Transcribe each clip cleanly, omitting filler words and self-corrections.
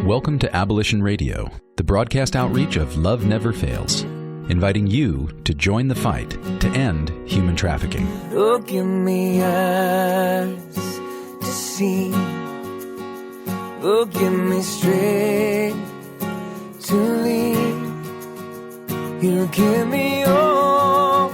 Welcome to Abolition Radio, the broadcast outreach of Love Never Fails, inviting you to join the fight to end human trafficking. Oh, give me eyes to see. Oh, give me strength to lead. You give me all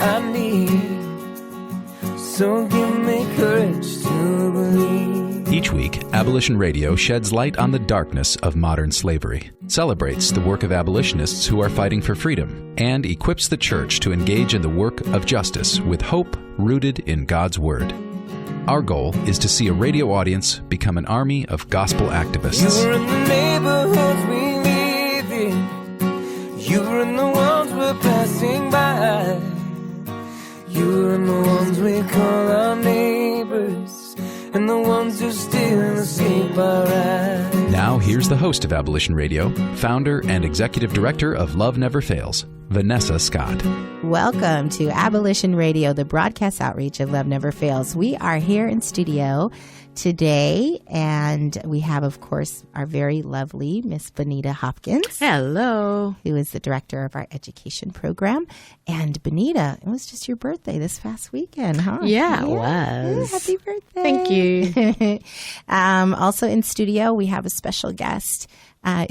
I need. So give me courage to believe. Each week, Abolition Radio sheds light on the darkness of modern slavery, celebrates the work of abolitionists who are fighting for freedom, and equips the church to engage in the work of justice with hope rooted in God's Word. Our goal is to see a radio audience become an army of gospel activists. You're in the neighborhoods we live in. You're in the ones we're passing by. You're in the ones we call our neighbors, and the ones who still escape our eyes. Now, here's the host of Abolition Radio, founder and executive director of Love Never Fails, Vanessa Scott. Welcome to Abolition Radio, the broadcast outreach of Love Never Fails. We are here in studio today, and we have, of course, our very lovely Miss Bonita Hopkins. Hello. Who is the director of our education program. And Bonita, it was just your birthday this past weekend, huh? Yeah, it was. Happy birthday. Thank you. Also in studio, we have a special guest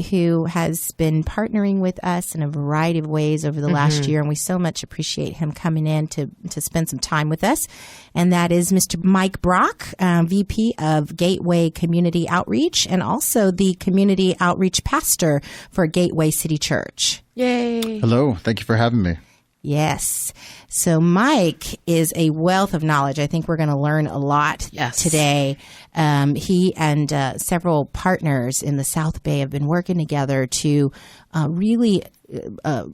who has been partnering with us in a variety of ways over the last year, and we so much appreciate him coming in to spend some time with us. And that is Mr. Mike Brock, VP of Gateway Community Outreach, and also the Community Outreach Pastor for Gateway City Church. Yay. Hello. Thank you for having me. Yes. So Mike is a wealth of knowledge. I think we're going to learn a lot today. He and several partners in the South Bay have been working together to really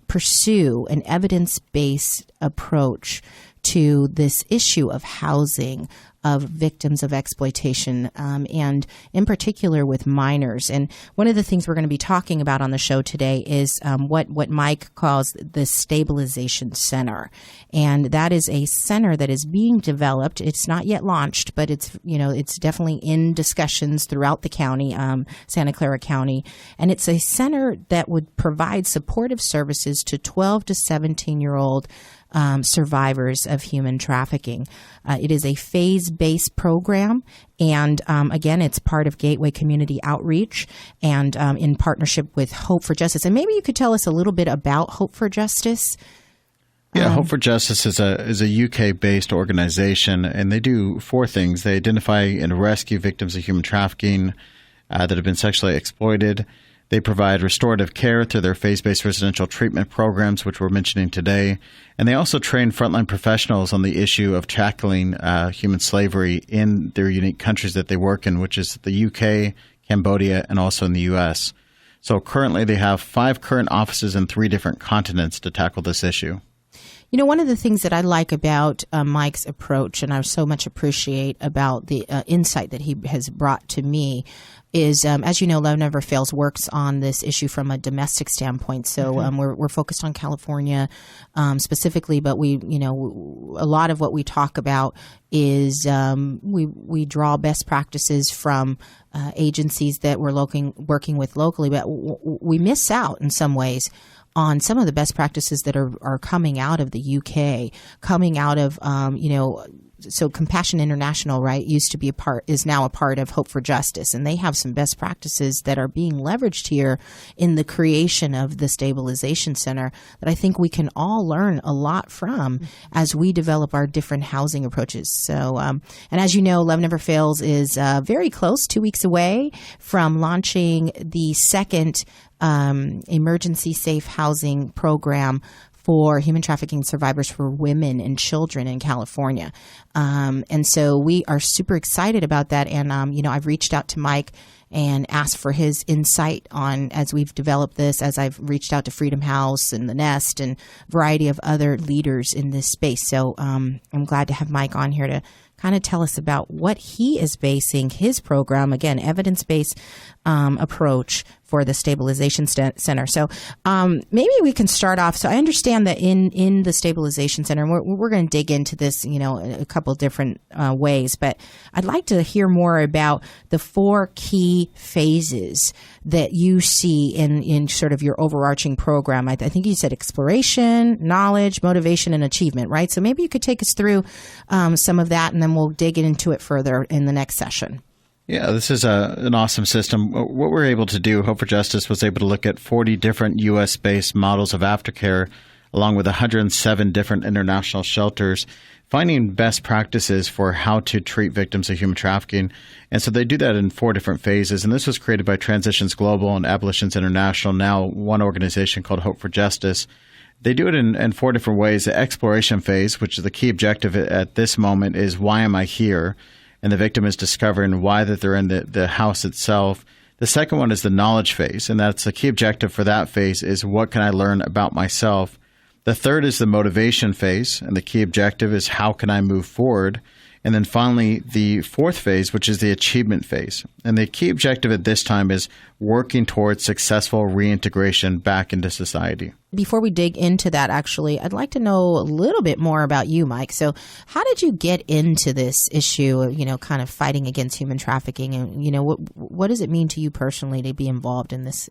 pursue an evidence-based approach to this issue of housing of victims of exploitation, and in particular with minors. And one of the things we're going to be talking about on the show today is what Mike calls the Stabilization Center. And that is a center that is being developed. It's not yet launched, but it's definitely in discussions throughout the county, Santa Clara County. And it's a center that would provide supportive services to 12 to 17-year-old survivors of human trafficking. It is a phase-based program, and again, it's part of Gateway Community Outreach and in partnership with Hope for Justice. And maybe you could tell us a little bit about Hope for Justice. Yeah, Hope for Justice is a UK-based organization, and they do four things. They identify and rescue victims of human trafficking that have been sexually exploited. They provide restorative care through their phase-based residential treatment programs, which we're mentioning today. And they also train frontline professionals on the issue of tackling human slavery in their unique countries that they work in, which is the UK, Cambodia, and also in the U.S. So currently they have 5 current offices in 3 different continents to tackle this issue. You know, one of the things that I like about Mike's approach, and I so much appreciate about the insight that he has brought to me, is, as you know, Love Never Fails works on this issue from a domestic standpoint. So we're focused on California specifically, but a lot of what we talk about is we draw best practices from agencies that we're working with locally, but we miss out in some ways on some of the best practices that are coming out of the UK, coming out of, so Compassion International, right, is now a part of Hope for Justice, and they have some best practices that are being leveraged here in the creation of the Stabilization Center that I think we can all learn a lot from as we develop our different housing approaches. So, and as you know, Love Never Fails is very close, 2 weeks away from launching the second emergency safe housing program for human trafficking survivors for women and children in California. And so we are super excited about that. And, I've reached out to Mike and asked for his insight on, as we've developed this, as I've reached out to Freedom House and The Nest and a variety of other leaders in this space. So I'm glad to have Mike on here to kind of tell us about what he is basing his program, again, evidence-based approach for the Stabilization Center. So maybe we can start off. So I understand that in the Stabilization Center, we're going to dig into this, in a couple of different ways, but I'd like to hear more about the 4 key phases that you see in sort of your overarching program. I think you said exploration, knowledge, motivation, and achievement, right? So maybe you could take us through some of that, and then we'll dig into it further in the next session. Yeah, this is an awesome system. What we're able to do, Hope for Justice was able to look at 40 different U.S.-based models of aftercare, along with 107 different international shelters, finding best practices for how to treat victims of human trafficking. And so they do that in 4 different phases. And this was created by Transitions Global and Abolitions International, now one organization called Hope for Justice. They do it in 4 different ways. The exploration phase, which is the key objective at this moment, is why am I here? And the victim is discovering why that they're in the house itself. The second one is the knowledge phase, and that's the key objective for that phase is what can I learn about myself? The third is the motivation phase, and the key objective is how can I move forward? And then finally, the 4th phase, which is the achievement phase. And the key objective at this time is working towards successful reintegration back into society. Before we dig into that, actually, I'd like to know a little bit more about you, Mike. So how did you get into this issue of, kind of fighting against human trafficking? And, what does it mean to you personally to be involved in this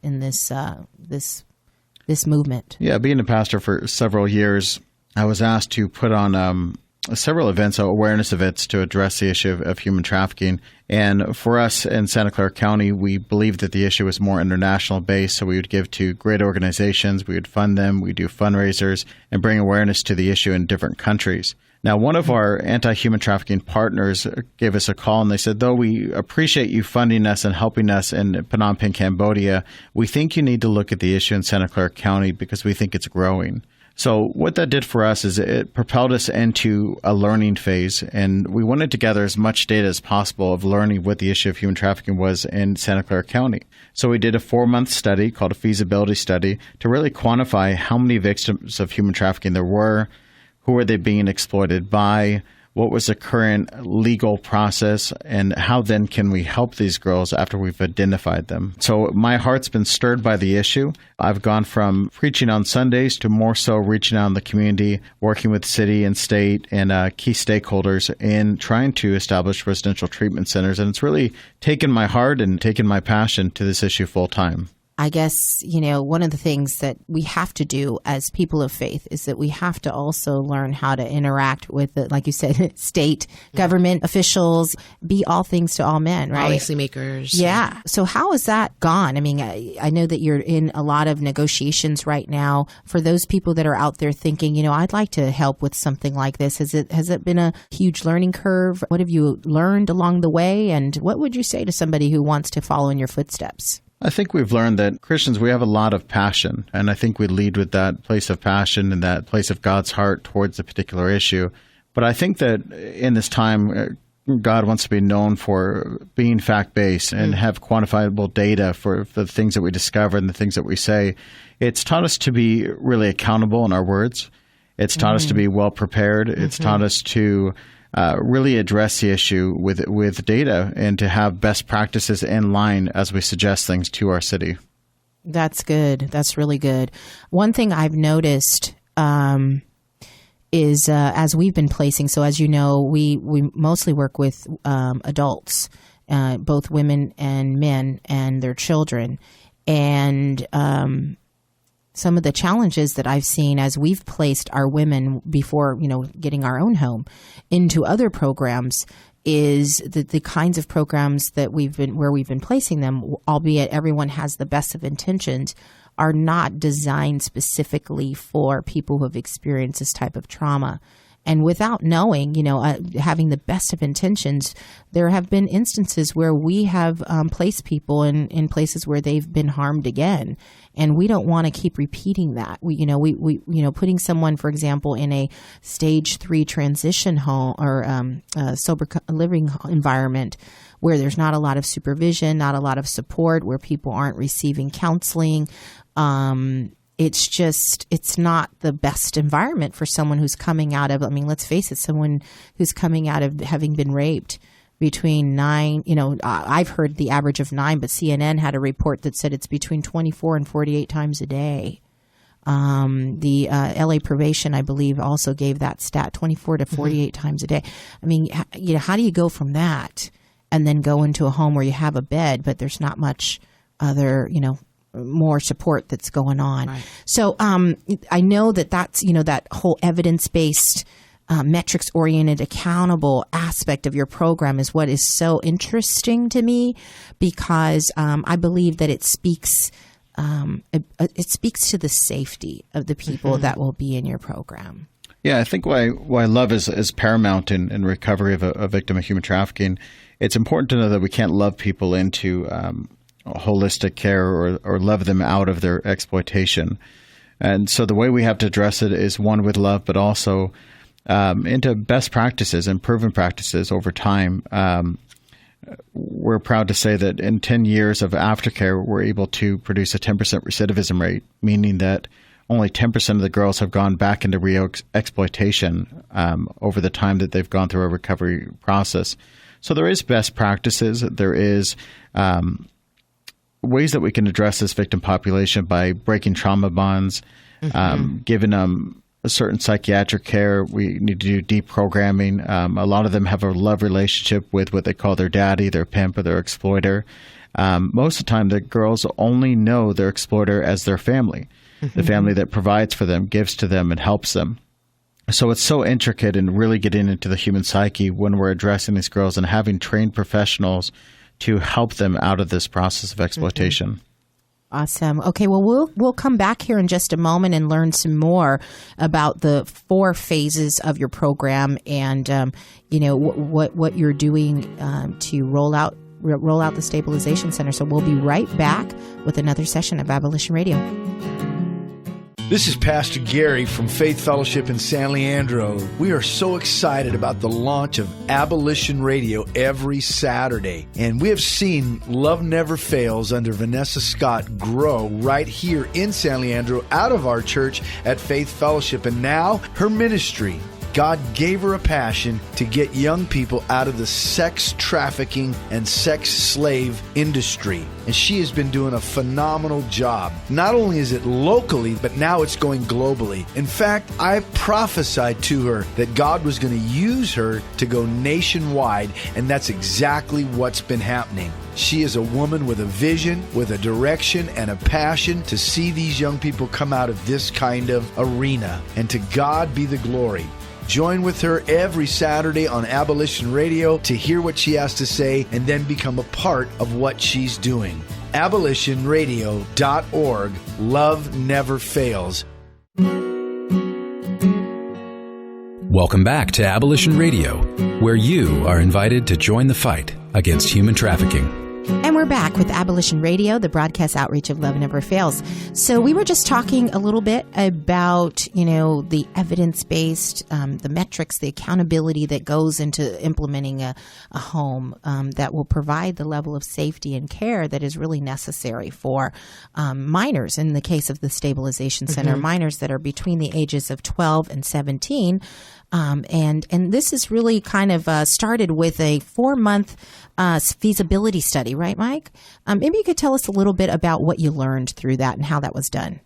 movement? Yeah, being a pastor for several years, I was asked to put on several events, awareness events to address the issue of human trafficking. And for us in Santa Clara County, we believed that the issue was more international based. So we would give to great organizations, we would fund them, we do fundraisers and bring awareness to the issue in different countries. Now, one of our anti-human trafficking partners gave us a call and they said, though we appreciate you funding us and helping us in Phnom Penh, Cambodia, we think you need to look at the issue in Santa Clara County because we think it's growing. So what that did for us is it propelled us into a learning phase, and we wanted to gather as much data as possible of learning what the issue of human trafficking was in Santa Clara County. So we did a 4-month study called a feasibility study to really quantify how many victims of human trafficking there were, who were they being exploited by, what was the current legal process, and how then can we help these girls after we've identified them. So my heart's been stirred by the issue. I've gone from preaching on Sundays to more so reaching out in the community, working with city and state and key stakeholders in trying to establish residential treatment centers. And it's really taken my heart and taken my passion to this issue full time. I guess, one of the things that we have to do as people of faith is that we have to also learn how to interact with, like you said, state government officials, be all things to all men, right? Policymakers. Yeah. So how has that gone? I mean, I know that you're in a lot of negotiations right now. For those people that are out there thinking, I'd like to help with something like this, has it been a huge learning curve? What have you learned along the way? And what would you say to somebody who wants to follow in your footsteps? I think we've learned that Christians, we have a lot of passion, and I think we lead with that place of passion and that place of God's heart towards a particular issue. But I think that in this time, God wants to be known for being fact-based and have quantifiable data for the things that we discover and the things that we say. It's taught us to be really accountable in our words. It's taught us to be well-prepared. It's taught us to really address the issue with data and to have best practices in line as we suggest things to our city. That's good. That's really good. One thing I've noticed is as we've been placing, so as you know, we mostly work with adults, both women and men and their children. And some of the challenges that I've seen as we've placed our women before, getting our own home into other programs is the kinds of programs that we've been placing them, albeit everyone has the best of intentions, are not designed specifically for people who have experienced this type of trauma. And without knowing, having the best of intentions, there have been instances where we have placed people in places where they've been harmed again. And we don't want to keep repeating that. We putting someone, for example, in a stage 3 transition home or sober living environment where there's not a lot of supervision, not a lot of support, where people aren't receiving counseling. It's not the best environment for someone who's coming out of, let's face it, someone who's coming out of having been raped between 9, I've heard the average of 9, but CNN had a report that said it's between 24 and 48 times a day. The LA probation, I believe, also gave that stat, 24 to 48 times a day. I mean, how do you go from that and then go into a home where you have a bed, but there's not much other, more support that's going on. Right. So I know that's, that whole evidence-based, metrics-oriented, accountable aspect of your program is what is so interesting to me, because I believe that it speaks to the safety of the people that will be in your program. Yeah, I think why love is paramount in recovery of a victim of human trafficking. It's important to know that we can't love people into holistic care or love them out of their exploitation. And so the way we have to address it is, one, with love, but also into best practices and proven practices over time. We're proud to say that in 10 years of aftercare, we're able to produce a 10% recidivism rate, meaning that only 10% of the girls have gone back into exploitation over the time that they've gone through a recovery process. So there is best practices. There is ways that we can address this victim population by breaking trauma bonds, giving them a certain psychiatric care. We need to do deprogramming. A lot of them have a love relationship with what they call their daddy, their pimp, or their exploiter. Most of the time, the girls only know their exploiter as their family, the family that provides for them, gives to them, and helps them. So it's so intricate and really getting into the human psyche when we're addressing these girls and having trained professionals to help them out of this process of exploitation. Awesome. Okay, well, we'll come back here in just a moment and learn some more about the 4 phases of your program and what you're doing to roll out the Stabilization Center. So we'll be right back with another session of Abolition Radio. This is Pastor Gary from Faith Fellowship in San Leandro. We are so excited about the launch of Abolition Radio every Saturday. And we have seen Love Never Fails under Vanessa Scott grow right here in San Leandro out of our church at Faith Fellowship. And now her ministry, God gave her a passion to get young people out of the sex trafficking and sex slave industry. And she has been doing a phenomenal job. Not only is it locally, but now it's going globally. In fact, I prophesied to her that God was going to use her to go nationwide, and that's exactly what's been happening. She is a woman with a vision, with a direction, and a passion to see these young people come out of this kind of arena. And to God be the glory. Join with her every Saturday on Abolition Radio to hear what she has to say and then become a part of what she's doing. AbolitionRadio.org. Love never fails. Welcome back to Abolition Radio, where you are invited to join the fight against human trafficking. And we're back with Abolition Radio, the broadcast outreach of Love Never Fails. So we were just talking a little bit about, the evidence-based, the metrics, the accountability that goes into implementing a home that will provide the level of safety and care that is really necessary for minors. In the case of the Stabilization Center, minors that are between the ages of 12 and 17. And this is really kind of started with a 4-month feasibility study, right, Mike? Maybe you could tell us a little bit about what you learned through that and how that was done.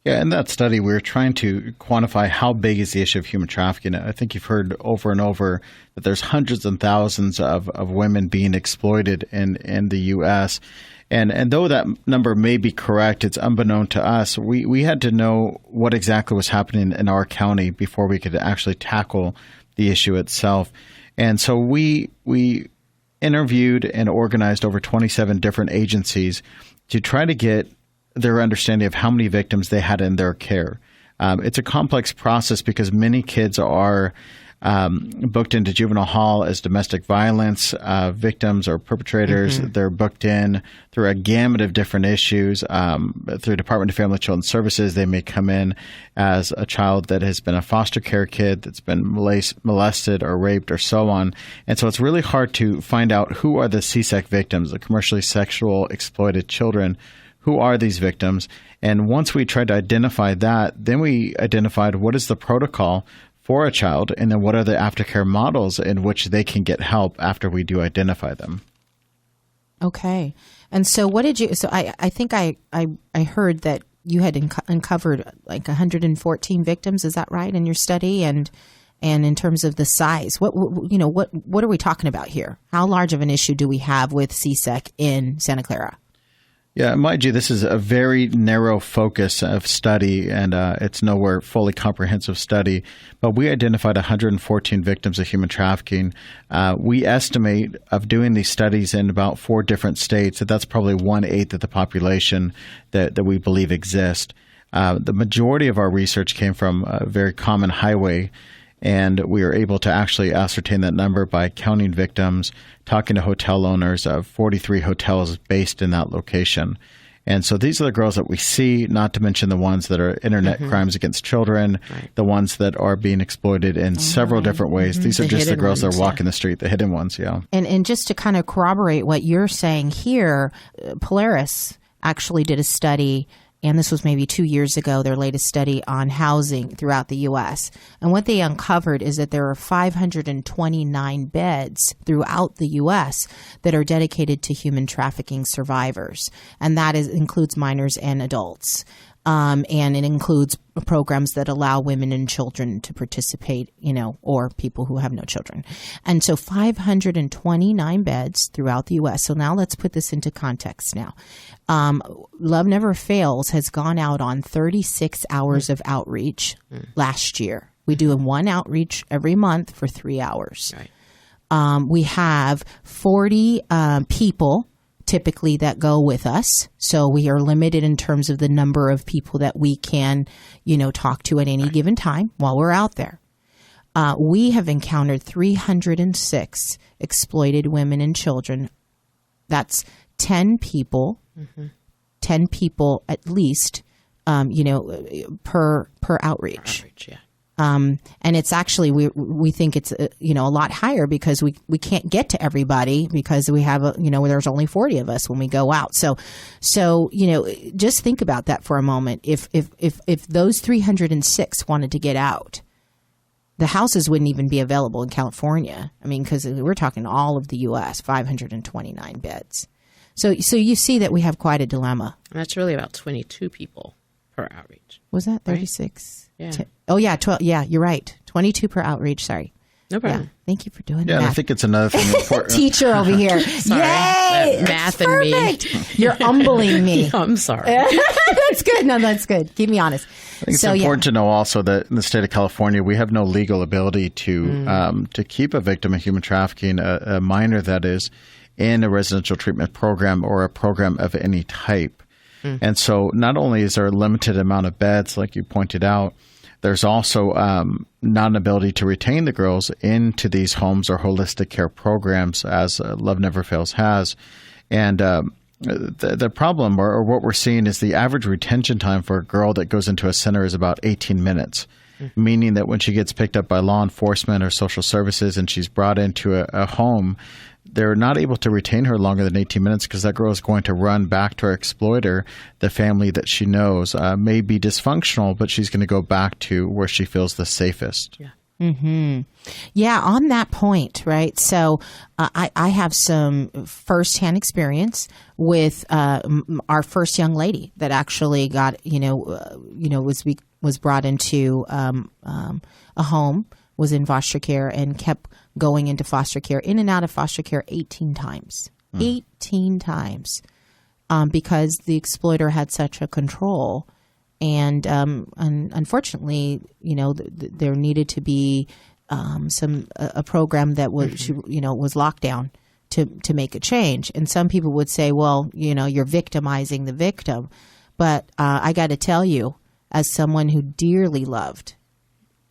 Yeah, in that study, we were trying to quantify how big is the issue of human trafficking. I think you've heard over and over that there's hundreds and thousands of women being exploited in the U.S., And though that number may be correct, it's unbeknown to us. We had to know what exactly was happening in our county before we could actually tackle the issue itself. And so we interviewed and organized over 27 different agencies to try to get their understanding of how many victims they had in their care. It's a complex process because many kids are booked into juvenile hall as domestic violence victims or perpetrators. They're booked in through a gamut of different issues. Through Department of Family and Children's Services, they may come in as a child that has been a foster care kid that's been molested or raped or so on. And so it's really hard to find out who are the CSEC victims, the commercially sexual exploited children. Who are these victims? And once we tried to identify that, then we identified what is the protocol for a child, and then what are the aftercare models in which they can get help after we do identify them. Okay. And so what did you, so I think I heard that you had uncovered like 114 victims, is that right, in your study? And in terms of the size, what are we talking about here? How large of an issue do we have with CSEC in Santa Clara? Yeah, mind you, this is a very narrow focus of study, and it's nowhere fully comprehensive study. But we identified 114 victims of human trafficking. We estimate of doing these studies in about 4 different states that's probably 1/8 of the population that we believe exist. The majority of our research came from a very common highway, and we were able to actually ascertain that number by counting victims, talking to hotel owners of 43 hotels based in that location. And so these are the girls that we see, not to mention the ones that are internet crimes against children, the ones that are being exploited in several different ways. These are just the girls that are walking the street, the hidden ones, yeah. And just to kind of corroborate what you're saying here, Polaris actually did a study, and this was maybe 2 years ago, their latest study on housing throughout the U.S. And what they uncovered is that there are 529 beds throughout the U.S. that are dedicated to human trafficking survivors. And that includes minors and adults. And it includes programs that allow women and children to participate, or people who have no children. And so 529 beds throughout the U.S. So now let's put this into context now. Love Never Fails has gone out on 36 hours of outreach last year. We do one outreach every month for 3 hours. Right. We have 40 people typically that go with us. So we are limited in terms of the number of people that we can, talk to at any given time while we're out there. We have encountered 306 exploited women and children. That's 10 people, 10 people at least, per outreach. Yeah. And it's actually, we think it's, a lot higher because we can't get to everybody because we have, there's only 40 of us when we go out. So, just think about that for a moment. If those 306 wanted to get out, the houses wouldn't even be available in California. I mean, because we're talking all of the U.S., 529 beds. So you see that we have quite a dilemma. And that's really about 22 people per outreach. Was that 36? Yeah. 12. Yeah, you're right. 22 per outreach. Sorry. No problem. Yeah. Thank you for doing that. Yeah, and I think it's another thing important. Teacher over here. Sorry. Yay! Math and me. You're humbling me. I'm sorry. That's good. No, that's good. Keep me honest. I think it's important to know also that in the state of California, we have no legal ability to keep a victim of human trafficking, a minor that is, in a residential treatment program or a program of any type. And so not only is there a limited amount of beds, like you pointed out, there's also not an ability to retain the girls into these homes or holistic care programs, as Love Never Fails has. And the problem, or what we're seeing, is the average retention time for a girl that goes into a center is about 18 minutes, meaning that when she gets picked up by law enforcement or social services and she's brought into a home, they're not able to retain her longer than 18 minutes because that girl is going to run back to her exploiter. The family that she knows may be dysfunctional, but she's going to go back to where she feels the safest. Yeah. Mm-hmm. Yeah, on that point, right? So I have some firsthand experience with our first young lady that actually got, was brought into a home, was in foster care, and kept going into foster care, in and out of foster care 18 times. 18 times. Because the exploiter had such a control. And unfortunately, there needed to be a program that was, was locked down to make a change. And some people would say, well, you're victimizing the victim. But I got to tell you, as someone who dearly loved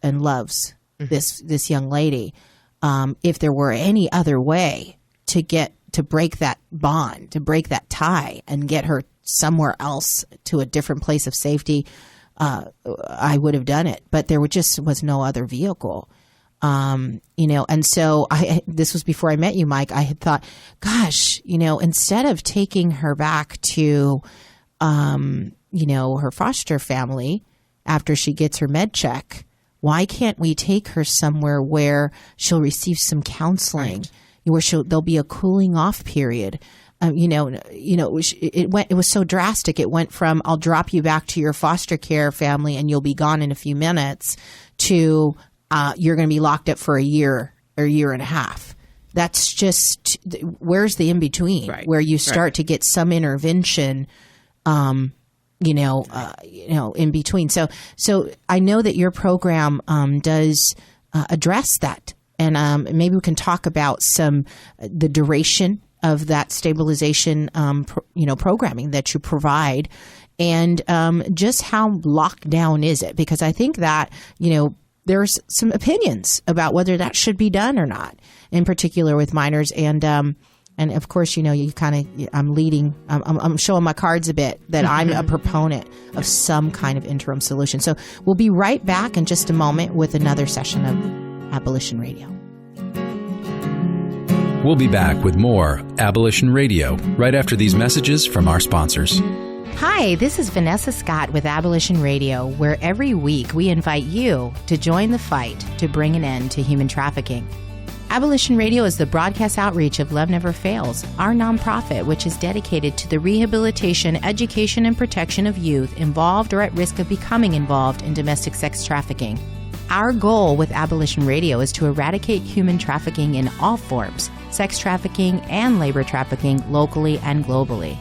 and loves this young lady, if there were any other way to break that bond, to break that tie and get her somewhere else to a different place of safety, I would have done it. But there just was no other vehicle. And so this was before I met you, Mike. I had thought, gosh, instead of taking her back to, her foster family after she gets her med check, Why can't we take her somewhere where she'll receive some counseling, where there'll be a cooling off period? It was so drastic. It went from I'll drop you back to your foster care family and you'll be gone in a few minutes to you're going to be locked up for a year or a year and a half. That's just where's the in between where you start to get some intervention, in between. So I know that your program does address that, and maybe we can talk about the duration of that stabilization, programming that you provide, and just how locked down is it? Because I think that, there's some opinions about whether that should be done or not, in particular with minors. And of course, I'm showing my cards a bit that I'm a proponent of some kind of interim solution. So we'll be right back in just a moment with another session of Abolition Radio. We'll be back with more Abolition Radio right after these messages from our sponsors. Hi, this is Vanessa Scott with Abolition Radio, where every week we invite you to join the fight to bring an end to human trafficking. Abolition Radio is the broadcast outreach of Love Never Fails, our nonprofit, which is dedicated to the rehabilitation, education, and protection of youth involved or at risk of becoming involved in domestic sex trafficking. Our goal with Abolition Radio is to eradicate human trafficking in all forms, sex trafficking and labor trafficking locally and globally.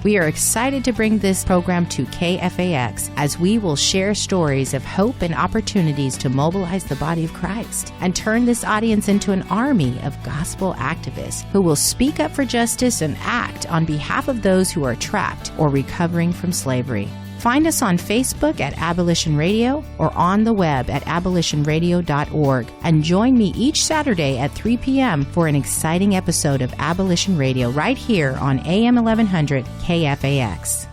We are excited to bring this program to KFAX as we will share stories of hope and opportunities to mobilize the body of Christ and turn this audience into an army of gospel activists who will speak up for justice and act on behalf of those who are trapped or recovering from slavery. Find us on Facebook at Abolition Radio or on the web at abolitionradio.org, and join me each Saturday at 3 p.m. for an exciting episode of Abolition Radio right here on AM 1100 KFAX.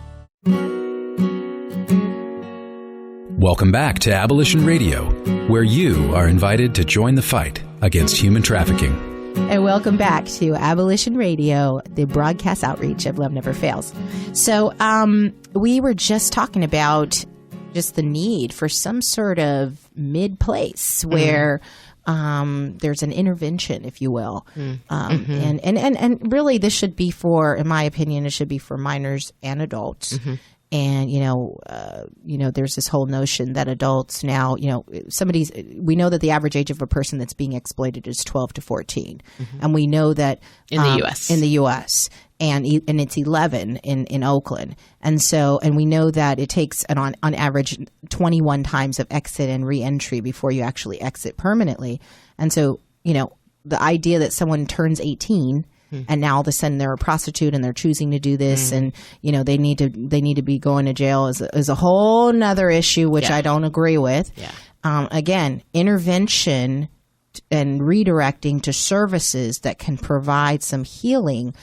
Welcome back to Abolition Radio, where you are invited to join the fight against human trafficking. And welcome back to Abolition Radio, the broadcast outreach of Love Never Fails. So we were just talking about just the need for some sort of mid-place where there's an intervention, if you will. And really this should be for, in my opinion, it should be for minors and adults. And, there's this whole notion that adults now, we know that the average age of a person that's being exploited is 12 to 14. And we know that in the U.S. And it's 11 in Oakland. And we know that it takes on average 21 times of exit and reentry before you actually exit permanently. And so, the idea that someone turns 18 and now all of a sudden they're a prostitute and they're choosing to do this, and they need to be going to jail is a whole nother issue, which I don't agree with. Again, intervention and redirecting to services that can provide some healing,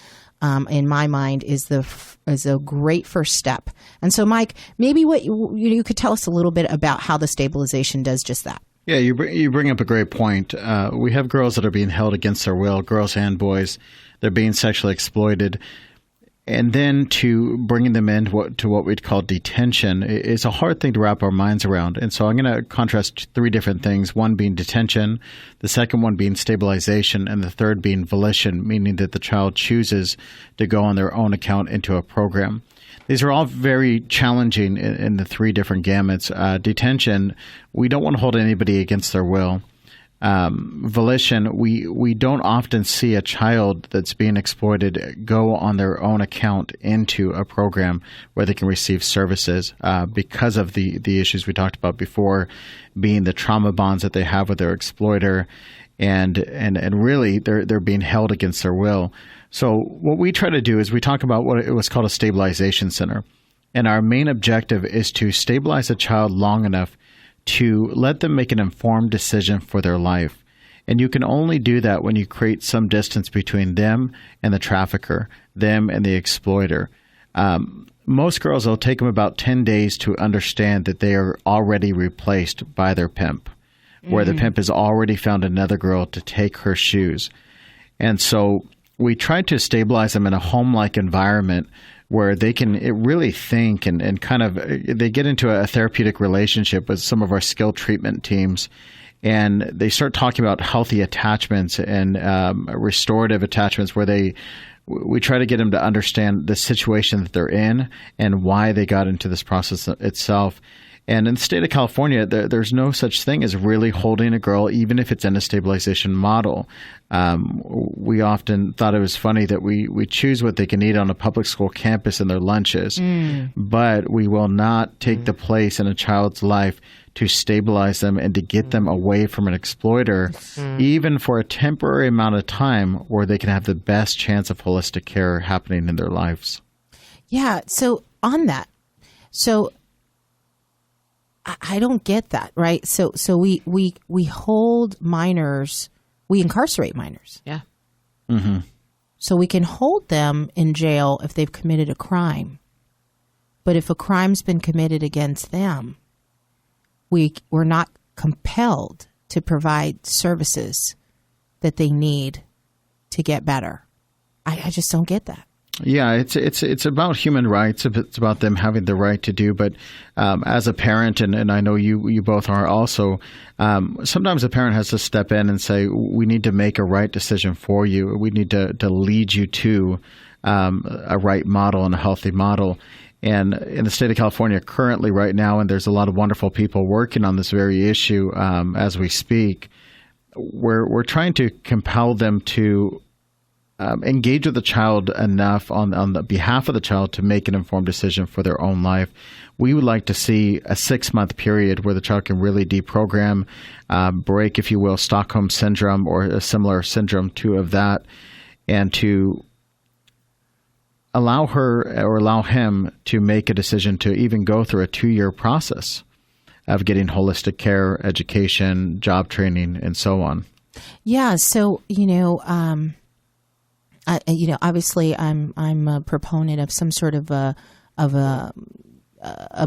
in my mind, is a great first step. And so, Mike, maybe what you could tell us a little bit about how the stabilization does just that. Yeah, you bring up a great point. We have girls that are being held against their will, girls and boys. They're being sexually exploited. And then to bringing them in to what we'd call detention is a hard thing to wrap our minds around. And so I'm going to contrast three different things, one being detention, the second one being stabilization, and the third being volition, meaning that the child chooses to go on their own account into a program. These are all very challenging in the three different gamuts. Detention, we don't want to hold anybody against their will. Volition, we don't often see a child that's being exploited go on their own account into a program where they can receive services because of the issues we talked about before, being the trauma bonds that they have with their exploiter, and really they're being held against their will. So what we try to do is we talk about what it was called a stabilization center. And our main objective is to stabilize a child long enough to let them make an informed decision for their life. And you can only do that when you create some distance between them and the trafficker, them and the exploiter. Most girls, it'll take them about 10 days to understand that they are already replaced by their pimp, where the pimp has already found another girl to take her shoes. And so we try to stabilize them in a home-like environment where they can really think and kind of they get into a therapeutic relationship with some of our skilled treatment teams. And they start talking about healthy attachments and restorative attachments where we try to get them to understand the situation that they're in and why they got into this process itself. And in the state of California, there's no such thing as really holding a girl, even if it's in a stabilization model. We often thought it was funny that we choose what they can eat on a public school campus in their lunches, but we will not take the place in a child's life to stabilize them and to get them away from an exploiter, even for a temporary amount of time where they can have the best chance of holistic care happening in their lives. Yeah. So on that, I don't get that, right? So we hold minors, we incarcerate minors. Yeah. Mm-hmm. So we can hold them in jail if they've committed a crime. But if a crime's been committed against them, we're not compelled to provide services that they need to get better. I just don't get that. Yeah, it's about human rights. It's about them having the right to do. But as a parent, and I know you both are also, sometimes a parent has to step in and say, we need to make a right decision for you. We need to lead you to a right model and a healthy model. And in the state of California currently right now, and there's a lot of wonderful people working on this very issue as we speak, we're trying to compel them to engage with the child enough on the behalf of the child to make an informed decision for their own life. We would like to see a 6-month period where the child can really deprogram, break, if you will, Stockholm Syndrome or a similar syndrome of that, and to allow her or allow him to make a decision to even go through a 2-year process of getting holistic care, education, job training, and so on. Yeah. So, obviously I'm a proponent of some sort of a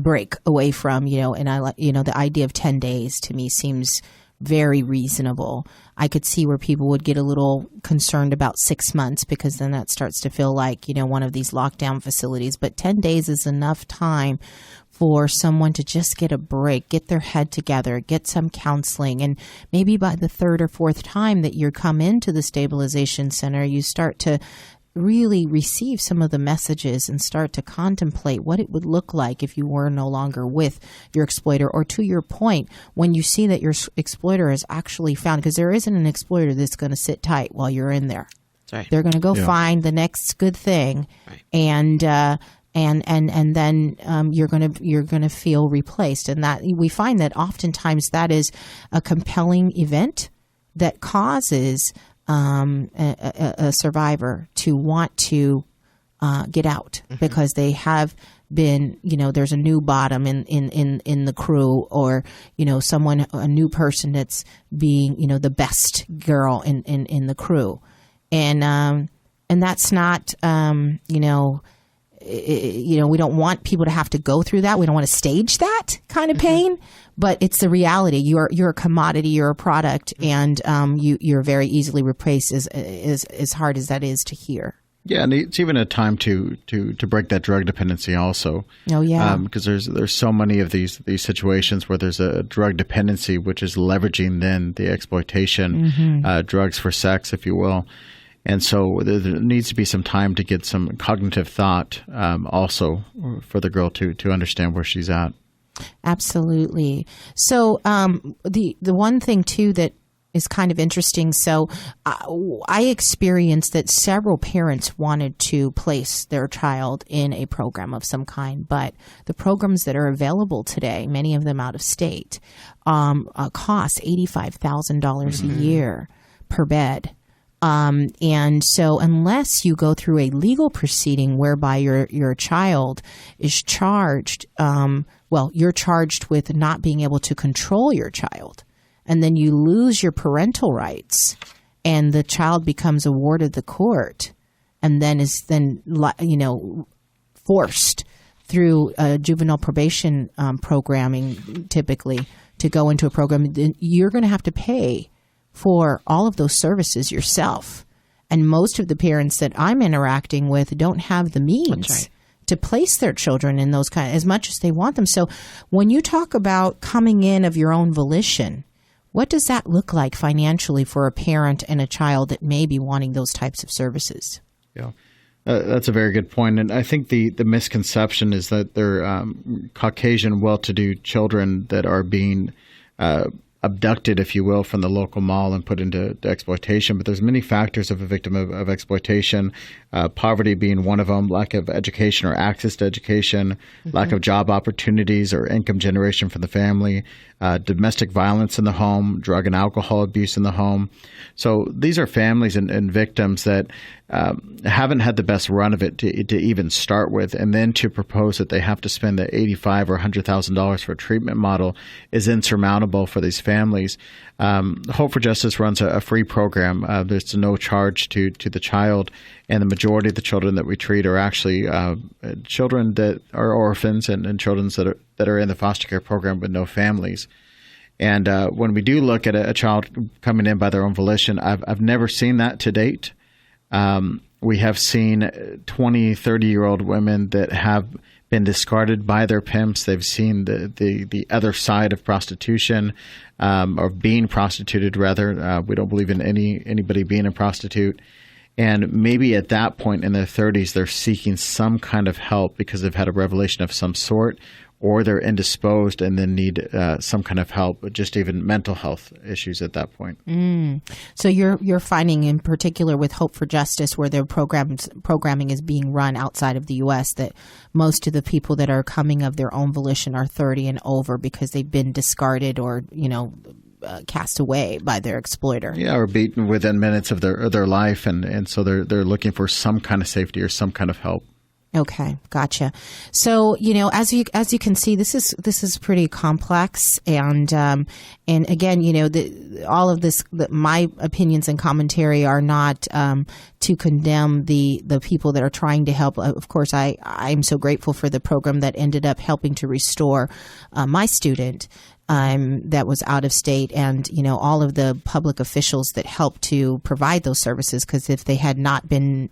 break away from, and I like, the idea of 10 days to me seems very reasonable. I could see where people would get a little concerned about 6 months because then that starts to feel like, one of these lockdown facilities. But 10 days is enough time for someone to just get a break, get their head together, get some counseling. And maybe by the 3rd or 4th time that you come into the stabilization center, you start to really receive some of the messages and start to contemplate what it would look like if you were no longer with your exploiter, or to your point, when you see that your exploiter is actually found, because there isn't an exploiter that's going to sit tight while you're in there. That's right. They're going to go find the next good thing, right. and then you're gonna feel replaced, and that we find that oftentimes that is a compelling event that causes a survivor to want to get out, because they have been, there's a new bottom in the crew, or a new person that's being the best girl in the crew, and that's not we don't want people to have to go through that. We don't want to stage that kind of pain, but it's the reality. You're a commodity, you're a product, and you're very easily replaced, as hard as that is to hear. Yeah, and it's even a time to break that drug dependency also. Oh yeah, because there's so many of these situations where there's a drug dependency, which is leveraging then the exploitation, drugs for sex, if you will. And so there needs to be some time to get some cognitive thought also for the girl to understand where she's at. Absolutely. So the one thing, too, that is kind of interesting. So I experienced that several parents wanted to place their child in a program of some kind, but the programs that are available today, many of them out of state, cost $85,000 a year per bed. And so unless you go through a legal proceeding whereby your child is charged, you're charged with not being able to control your child, and then you lose your parental rights, and the child becomes a ward of the court, and then is forced through juvenile probation programming, typically, to go into a program, then you're going to have to pay for all of those services yourself. And most of the parents that I'm interacting with don't have the means That's right. to place their children in those as much as they want them. So when you talk about coming in of your own volition, what does that look like financially for a parent and a child that may be wanting those types of services? Yeah. That's a very good point. And I think the misconception is that they're Caucasian, well-to-do children that are being abducted, if you will, from the local mall and put into exploitation. But there's many factors of a victim of exploitation, poverty being one of them, lack of education or access to education, lack of job opportunities or income generation from the family, domestic violence in the home, drug and alcohol abuse in the home. So these are families and victims that haven't had the best run of it to even start with, and then to propose that they have to spend the $85,000 or $100,000 for a treatment model is insurmountable for these families. Hope for Justice runs a free program. There's no charge to the child, and the majority of the children that we treat are actually children that are orphans and children that are in the foster care program with no families. And when we do look at a child coming in by their own volition, I've never seen that to date. We have seen 20, 30-year-old women that have been discarded by their pimps. They've seen the other side of prostitution, or being prostituted, rather. We don't believe in anybody being a prostitute. And maybe at that point in their 30s, they're seeking some kind of help because they've had a revelation of some sort, or they're indisposed and then need some kind of help, just even mental health issues at that point. So you're finding, in particular with Hope for Justice, where their programming is being run outside of the U.S., that most of the people that are coming of their own volition are 30 and over because they've been discarded or, cast away by their exploiter. Yeah, or beaten within minutes of their life, and so they're looking for some kind of safety or some kind of help. Okay, gotcha. So, as you can see, this is pretty complex, and again, all of this, my opinions and commentary are not to condemn the people that are trying to help. Of course, I'm so grateful for the program that ended up helping to restore my student. That was out of state, and all of the public officials that helped to provide those services, because if they had not been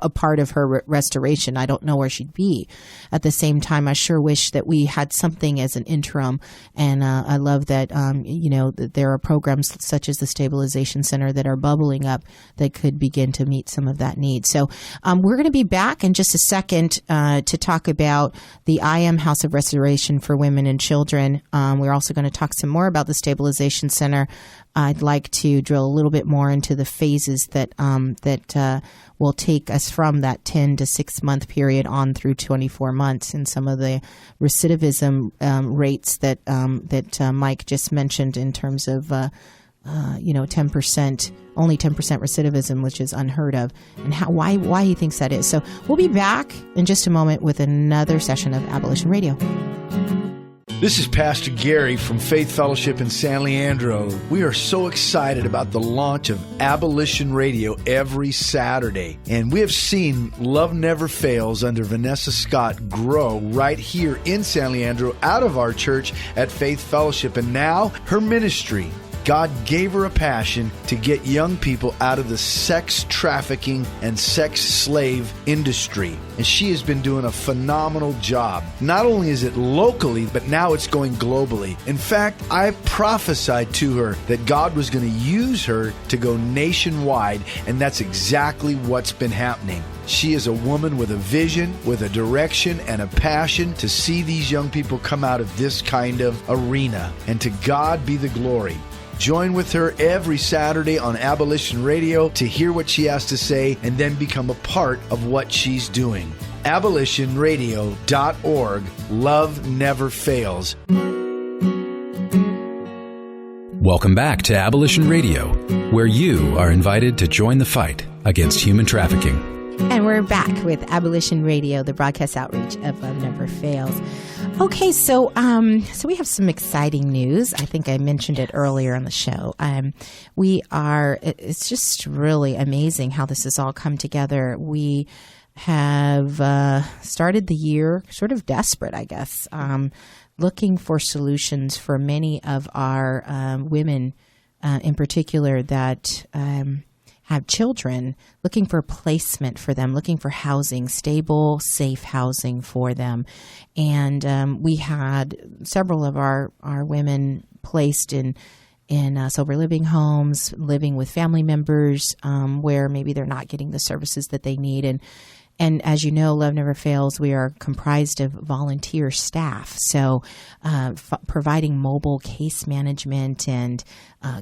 a part of her restoration, I don't know where she'd be. At the same time, I sure wish that we had something as an interim, and I love that that there are programs such as the Stabilization Center that are bubbling up that could begin to meet some of that need. So we're going to be back in just a second to talk about the I Am House of Restoration for Women and Children. We're also going to talk some more about the Stabilization Center. I'd like to drill a little bit more into the phases that will take us from that 10 to 6 month period on through 24 months, and some of the recidivism rates that Mike just mentioned in terms of 10%, only 10% recidivism, which is unheard of, and why he thinks that is. So we'll be back in just a moment with another session of Abolition Radio. This is Pastor Gary from Faith Fellowship in San Leandro. We are so excited about the launch of Abolition Radio every Saturday. And we have seen Love Never Fails under Vanessa Scott grow right here in San Leandro out of our church at Faith Fellowship. And now her ministry, God gave her a passion to get young people out of the sex trafficking and sex slave industry. And she has been doing a phenomenal job. Not only is it locally, but now it's going globally. In fact, I prophesied to her that God was going to use her to go nationwide, and that's exactly what's been happening. She is a woman with a vision, with a direction, and a passion to see these young people come out of this kind of arena. And to God be the glory. Join with her every Saturday on Abolition Radio to hear what she has to say and then become a part of what she's doing. AbolitionRadio.org. Love never fails. Welcome back to Abolition Radio, where you are invited to join the fight against human trafficking. And we're back with Abolition Radio, the broadcast outreach of Love Never Fails. Okay, so we have some exciting news. I think I mentioned it earlier on the show. It's just really amazing how this has all come together. We have started the year sort of desperate, I guess, looking for solutions for many of our women in particular that have children, looking for placement for them, looking for housing, stable, safe housing for them. And we had several of our women placed in sober living homes, living with family members where maybe they're not getting the services that they need. And as you know, Love Never Fails, we are comprised of volunteer staff. So providing mobile case management and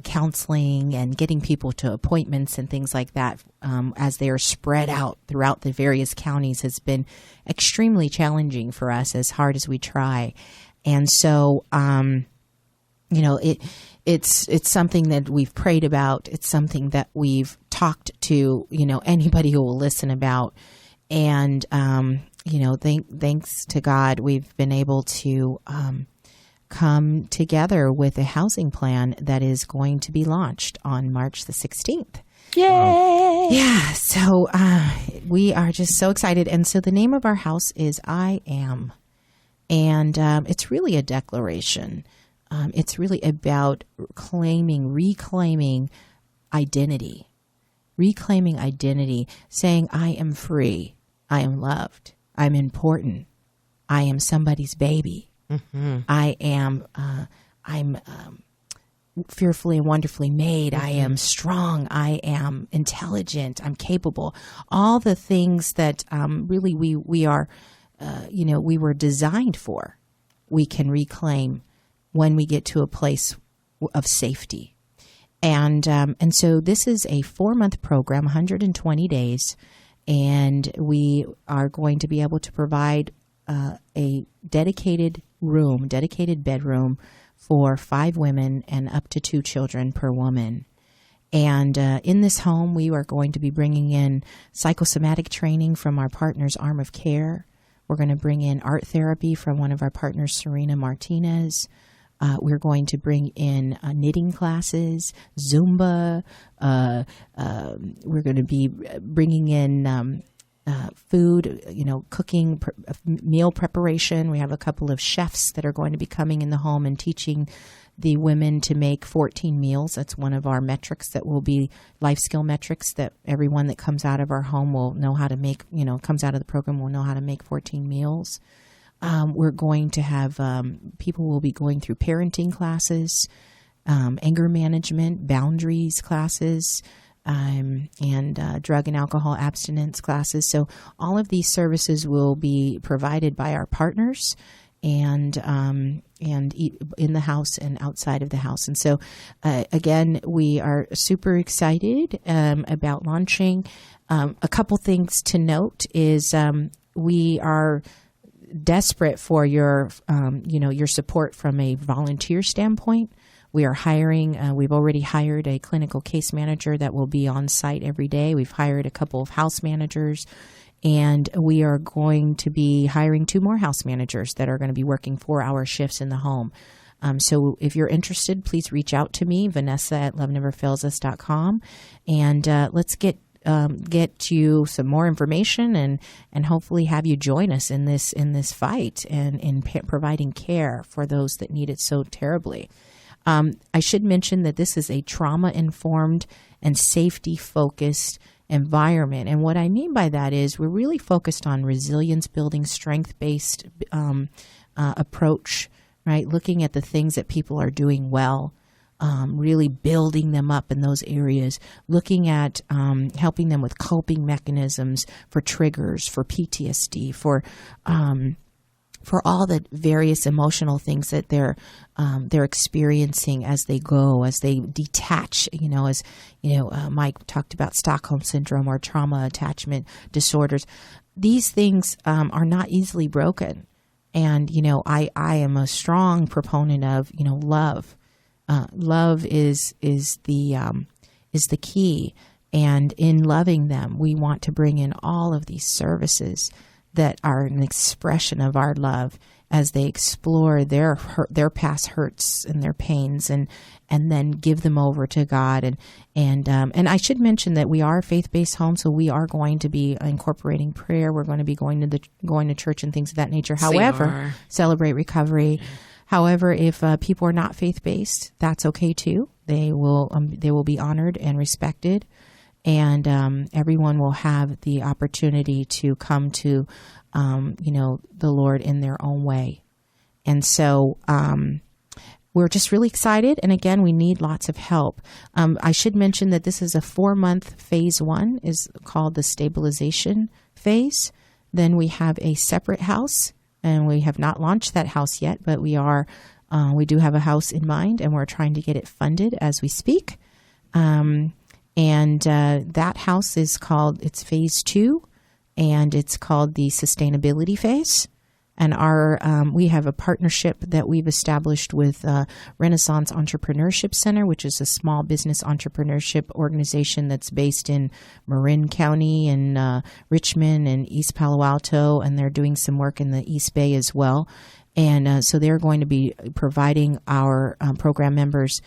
counseling and getting people to appointments and things like that as they are spread out throughout the various counties has been extremely challenging for us, as hard as we try. And so, it's something that we've prayed about. It's something that we've talked to, anybody who will listen about. And, thanks to God, we've been able to come together with a housing plan that is going to be launched on March the 16th. Yay! Yeah, so we are just so excited. And so the name of our house is I Am. And it's really a declaration. It's really about reclaiming identity. Reclaiming identity, saying, I am free, I am loved, I'm important, I am somebody's baby, I am, I'm fearfully and wonderfully made, I am strong, I am intelligent, I'm capable. All the things that really we are, we were designed for, we can reclaim when we get to a place of safety. And so this is a 4-month program, 120 days, and we are going to be able to provide a dedicated bedroom for 5 women and up to 2 children per woman. And in this home, we are going to be bringing in psychosomatic training from our partner's Arm of Care. We're going to bring in art therapy from one of our partners, Serena Martinez. We're going to bring in knitting classes, Zumba. We're going to be bringing in food, cooking, meal preparation. We have a couple of chefs that are going to be coming in the home and teaching the women to make 14 meals. That's one of our metrics that will be life skill metrics that everyone that comes out of our home will know how to make, comes out of the program will know how to make 14 meals. We're going to have people will be going through parenting classes, anger management, boundaries classes, and drug and alcohol abstinence classes. So all of these services will be provided by our partners and in the house and outside of the house. And so, again, we are super excited about launching. A couple things to note is we are desperate for your support from a volunteer standpoint. We are hiring. We've already hired a clinical case manager that will be on site every day. We've hired a couple of house managers, and we are going to be hiring 2 more house managers that are going to be working 4-hour shifts in the home. So if you're interested, please reach out to me, Vanessa at loveneverfailsus.com, and let's get you some more information and hopefully have you join us in this fight and in providing care for those that need it so terribly. I should mention that this is a trauma-informed and safety-focused environment. And what I mean by that is we're really focused on resilience-building, strength-based approach, right? Looking at the things that people are doing well. Really building them up in those areas, looking at helping them with coping mechanisms for triggers, for PTSD, for all the various emotional things that they're experiencing as they detach. Mike talked about Stockholm syndrome or trauma attachment disorders. These things are not easily broken, and I am a strong proponent of love. Love is the key, and in loving them, we want to bring in all of these services that are an expression of our love as they explore their past hurts and their pains, and then give them over to God. And I should mention that we are a faith-based home, so we are going to be incorporating prayer. We're going to be going to church and things of that nature. However, Celebrate Recovery. However, if people are not faith-based, that's okay too. They will be honored and respected. and everyone will have the opportunity to come to, the Lord in their own way. And so we're just really excited. And again, we need lots of help. I should mention that this is a 4-month phase 1 is called the stabilization phase. Then we have a separate house, and we have not launched that house yet, but we do have a house in mind, and we're trying to get it funded as we speak. And that house it's phase 2, and it's called the sustainability phase. And we have a partnership that we've established with Renaissance Entrepreneurship Center, which is a small business entrepreneurship organization that's based in Marin County and Richmond and East Palo Alto, and they're doing some work in the East Bay as well. And so they're going to be providing our program members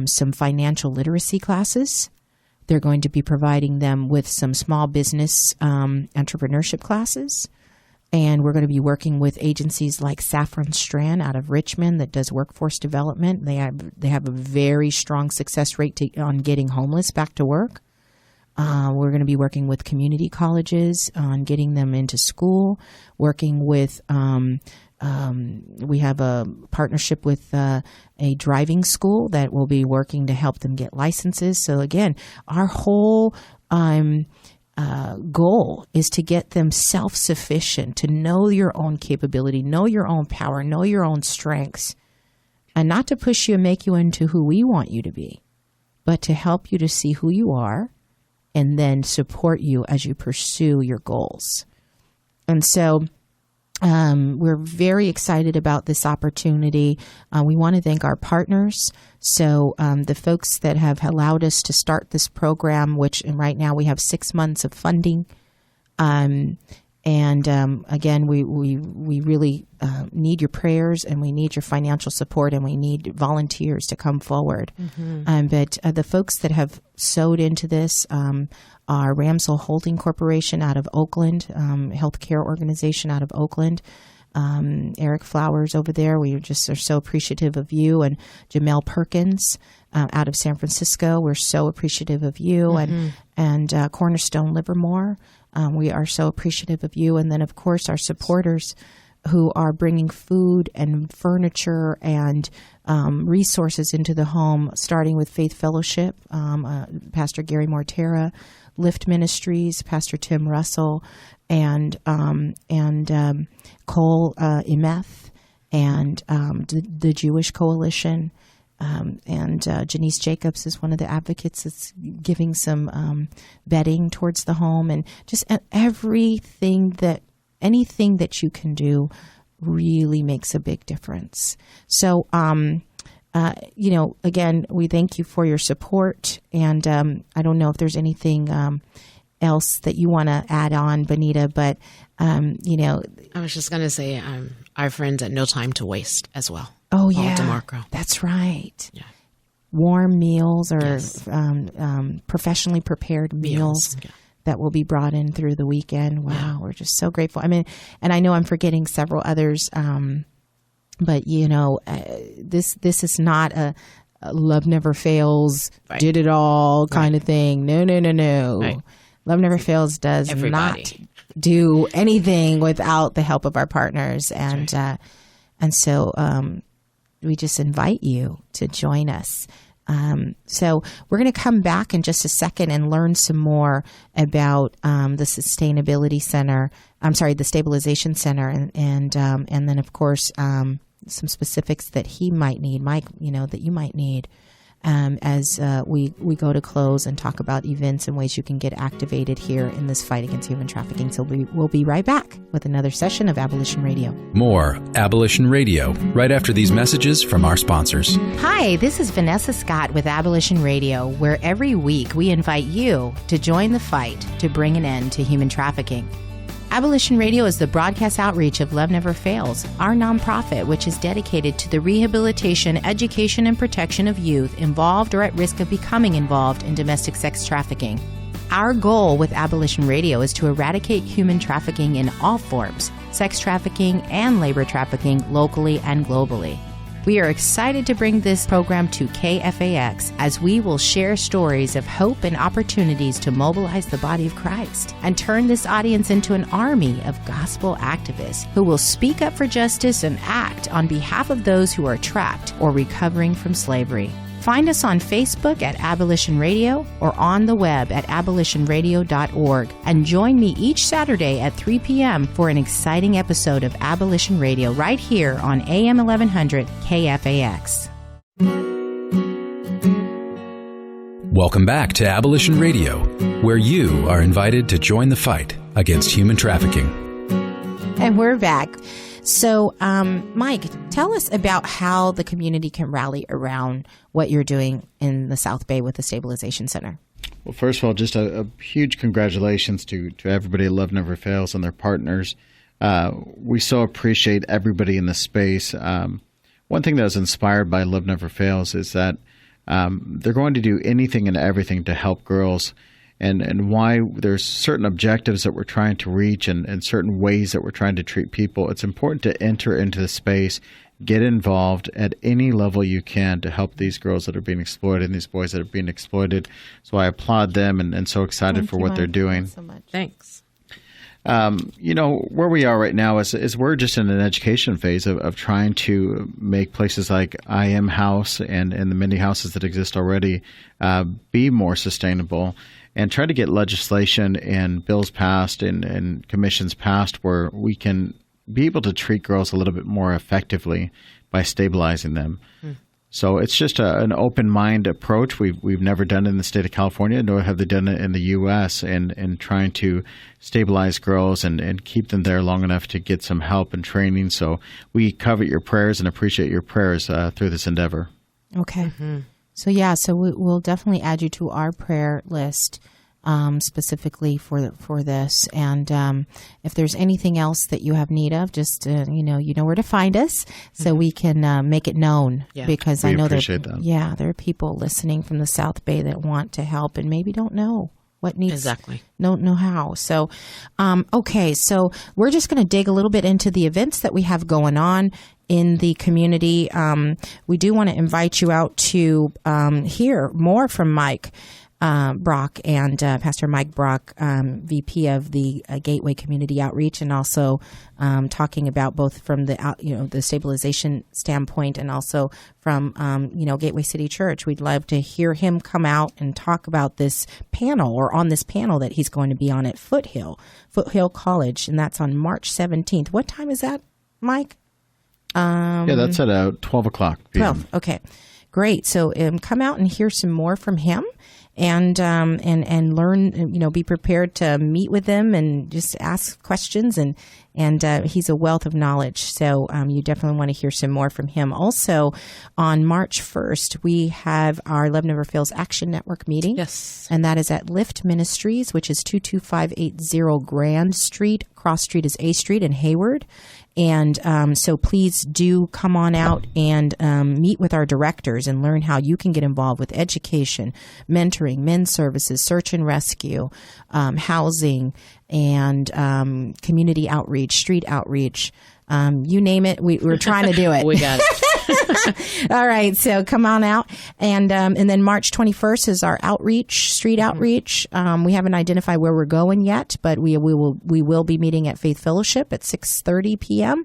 some financial literacy classes. They're going to be providing them with some small business entrepreneurship classes. And we're going to be working with agencies like Saffron Strand out of Richmond that does workforce development. They have a very strong success rate on getting homeless back to work. We're going to be working with community colleges on getting them into school, working with we have a partnership with a driving school that will be working to help them get licenses. So again, our whole goal is to get them self-sufficient, to know your own capability, know your own power, know your own strengths, and not to push you and make you into who we want you to be, but to help you to see who you are and then support you as you pursue your goals. And so we're very excited about this opportunity. We want to thank our partners. So the folks that have allowed us to start this program, which right now we have 6 months of funding. Again, we really need your prayers, and we need your financial support, and we need volunteers to come forward. Mm-hmm. But the folks that have sewed into this are Ramsell Holding Corporation out of Oakland, healthcare organization out of Oakland. Eric Flowers over there, we just are so appreciative of you, and Jamel Perkins out of San Francisco, we're so appreciative of you, mm-hmm. and Cornerstone Livermore, we are so appreciative of you, and then of course our supporters who are bringing food and furniture and resources into the home, starting with Faith Fellowship, Pastor Gary Mortera, Lift Ministries, Pastor Tim Russell, and Cole Imeth, and the Jewish Coalition, and Janice Jacobs is one of the advocates that's giving some bedding towards the home, and just anything that you can do really makes a big difference. So, again, we thank you for your support, and I don't know if there's anything else that you want to add on, Benita, but, I was just going to say our friends at No Time to Waste as well. Oh, yeah. DeMarco. That's right. Yeah. Warm meals or Yes. Professionally prepared meals. Yeah. That will be brought in through the weekend. Wow, yeah. We're just so grateful. I mean, and I know I'm forgetting several others, but this is not a love never fails, right. Did it all kind of thing. No. Right. Love never fails does Everybody. not do anything without the help of our partners, and right. And so we just invite you to join us. So we're going to come back in just a second and learn some more about the Sustainability Center. The Stabilization Center, and then of course some specifics that he might need, Mike. That you might need as we go to close and talk about events and ways you can get activated here in this fight against human trafficking. So we'll be right back with another session of Abolition Radio. More Abolition Radio right after these messages from our sponsors. Hi, this is Vanessa Scott with Abolition Radio, where every week we invite you to join the fight to bring an end to human trafficking. Abolition Radio is the broadcast outreach of Love Never Fails, our nonprofit, which is dedicated to the rehabilitation, education, and protection of youth involved or at risk of becoming involved in domestic sex trafficking. Our goal with Abolition Radio is to eradicate human trafficking in all forms, sex trafficking and labor trafficking locally and globally. We are excited to bring this program to KFAX as we will share stories of hope and opportunities to mobilize the body of Christ and turn this audience into an army of gospel activists who will speak up for justice and act on behalf of those who are trapped or recovering from slavery. Find us on Facebook at Abolition Radio or on the web at abolitionradio.org and join me each Saturday at 3 p.m. for an exciting episode of Abolition Radio right here on AM 1100 KFAX. Welcome back to Abolition Radio, where you are invited to join the fight against human trafficking. And we're back. So, Mike, tell us about how the community can rally around what you're doing in the South Bay with the Stabilization Center. Well, first of all, just a huge congratulations to everybody at Love Never Fails and their partners. We so appreciate everybody in the space. One thing that was inspired by Love Never Fails is that they're going to do anything and everything to help girls. And why there's certain objectives that we're trying to reach and certain ways that we're trying to treat people. It's important to enter into the space, get involved at any level you can to help these girls that are being exploited and these boys that are being exploited. So I applaud them and so excited for what they're doing. Thanks so much. Thanks. Where we are right now is we're just in an education phase of trying to make places like I Am House and the many houses that exist already be more sustainable, and try to get legislation and bills passed and commissions passed where we can be able to treat girls a little bit more effectively by stabilizing them. So it's just an open mind approach. We've never done it in the state of California, nor have they done it in the U.S. and trying to stabilize girls and keep them there long enough to get some help and training. So we covet your prayers and appreciate your prayers through this endeavor. Okay. Mm-hmm. So we'll definitely add you to our prayer list specifically for this. And if there's anything else that you have need of, just you know where to find us, so we can make it known. Yeah. Because I know that there are people listening from the South Bay that want to help and maybe don't know what needs exactly. Don't know how. So, okay. So we're just going to dig a little bit into the events that we have going on in the community. We do want to invite you out to hear more from Mike Brock and Pastor Mike Brock, VP of the Gateway Community Outreach, and also talking about both from the stabilization standpoint and also from Gateway City Church. We'd love to hear him come out and talk about this panel, or on this panel that he's going to be on at Foothill College, and that's on March 17th. What time is that, Mike? That's at 12 o'clock p.m. 12. Okay, great. So come out and hear some more from him. And learn, be prepared to meet with them and just ask questions. And he's a wealth of knowledge. So you definitely want to hear some more from him. Also, on March 1st, we have our Love Never Fails Action Network meeting. Yes. And that is at Lift Ministries, which is 22580 Grand Street. Cross Street is A Street in Hayward. And so please do come on out and meet with our directors and learn how you can get involved with education, mentoring, men's services, search and rescue, housing, and community outreach, street outreach. You name it, we're trying to do it. We got it. All right, so come on out. And then March 21st is our outreach, street outreach. We haven't identified where we're going yet, but we will be meeting at Faith Fellowship at 6:30 p.m.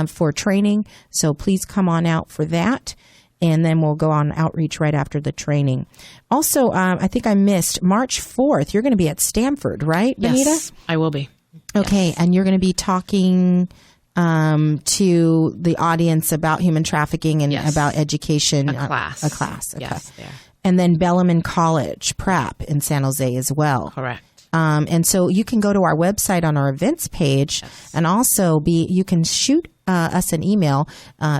For training. So please come on out for that. And then we'll go on outreach right after the training. Also, I think I missed March 4th. You're going to be at Stanford, right, Benita? Yes, I will be. Okay, yes. And you're going to be talking to the audience about human trafficking and about education. A class. Okay. Yes, yeah. And then Bellarmine College Prep in San Jose as well. Correct. And so you can go to our website on our events page, and also you can shoot us an email,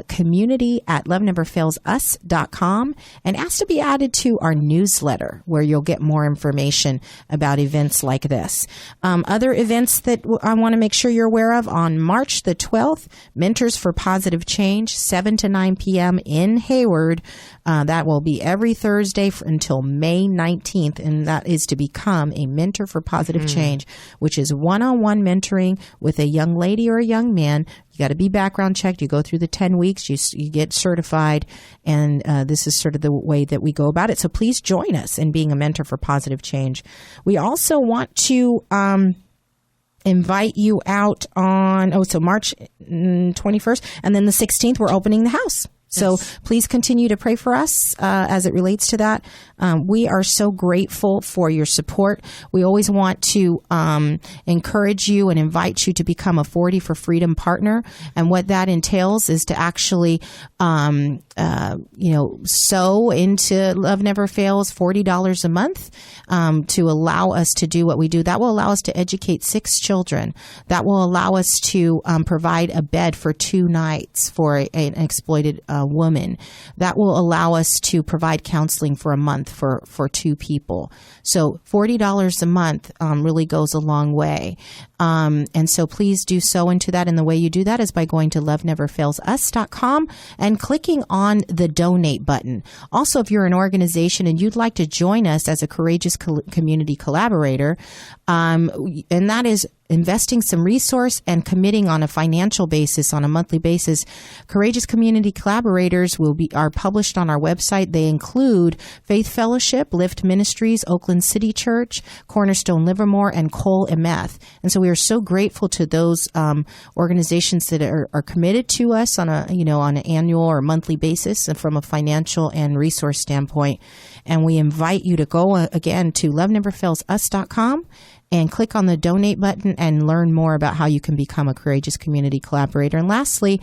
community@loveneverfailsus.com, and ask to be added to our newsletter, where you'll get more information about events like this. Other events that I want to make sure you're aware of: on March the 12th, Mentors for Positive Change, 7 to 9 p.m. in Hayward. That will be every Thursday until May 19th, and that is to become a mentor for positive change, which is one-on-one mentoring with a young lady or a young man. You got to be background checked. You go through the 10 weeks, you get certified, and this is sort of the way that we go about it. So please join us in being a mentor for positive change. We also want to invite you out on, March 21st, and then the 16th, we're opening the house. So please continue to pray for us as it relates to that. We are so grateful for your support. We always want to encourage you and invite you to become a 40 for Freedom partner. And what that entails is to actually, sow into Love Never Fails $40 a month to allow us to do what we do. That will allow us to educate 6 children. That will allow us to provide a bed for 2 nights for an exploited woman. That will allow us to provide counseling for a month for 2 people. So $40 a month really goes a long way. And so please do so into that. And the way you do that is by going to loveneverfailsus.com and clicking on the donate button. Also, if you're an organization and you'd like to join us as a courageous community collaborator, and that is investing some resource and committing on a financial basis, on a monthly basis. Courageous Community Collaborators are published on our website. They include Faith Fellowship, Lift Ministries, Oakland City Church, Cornerstone Livermore, and Cole Emeth. And so we are so grateful to those organizations that are committed to us on an annual or monthly basis and from a financial and resource standpoint. And we invite you to go again to loveneverfailsus.com and click on the donate button and learn more about how you can become a courageous community collaborator. And lastly,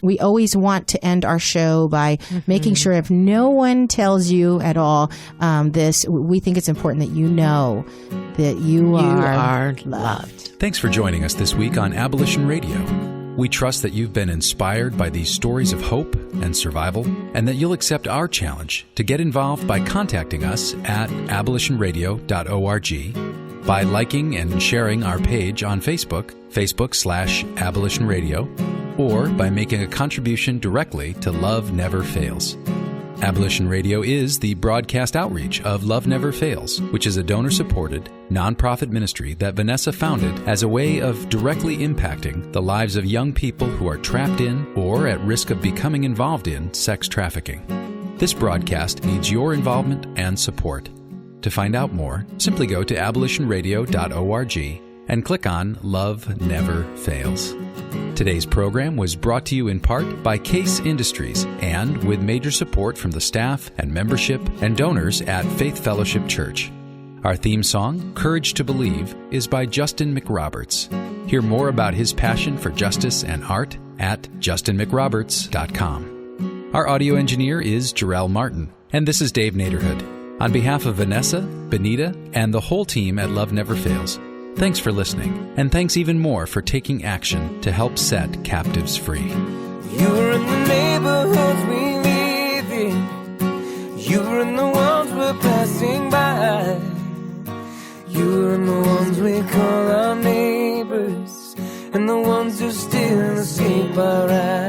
we always want to end our show by making sure, if no one tells you at all this, we think it's important that you know that you are loved. Thanks for joining us this week on Abolition Radio. We trust that you've been inspired by these stories of hope and survival, and that you'll accept our challenge to get involved by contacting us at abolitionradio.org, by liking and sharing our page on Facebook, Facebook.com/Abolition Radio, or by making a contribution directly to Love Never Fails. Abolition Radio is the broadcast outreach of Love Never Fails, which is a donor-supported, nonprofit ministry that Vanessa founded as a way of directly impacting the lives of young people who are trapped in or at risk of becoming involved in sex trafficking. This broadcast needs your involvement and support. To find out more, simply go to abolitionradio.org and click on Love Never Fails. Today's program was brought to you in part by Case Industries and with major support from the staff and membership and donors at Faith Fellowship Church. Our theme song, Courage to Believe, is by Justin McRoberts. Hear more about his passion for justice and art at justinmcroberts.com. Our audio engineer is Jarrell Martin, and this is Dave Naderhood. On behalf of Vanessa, Benita, and the whole team at Love Never Fails, thanks for listening, and thanks even more for taking action to help set captives free. You're in the neighborhoods we live in. You're in the ones we're passing by. You're in the ones we call our neighbors, and the ones who still escape our eyes.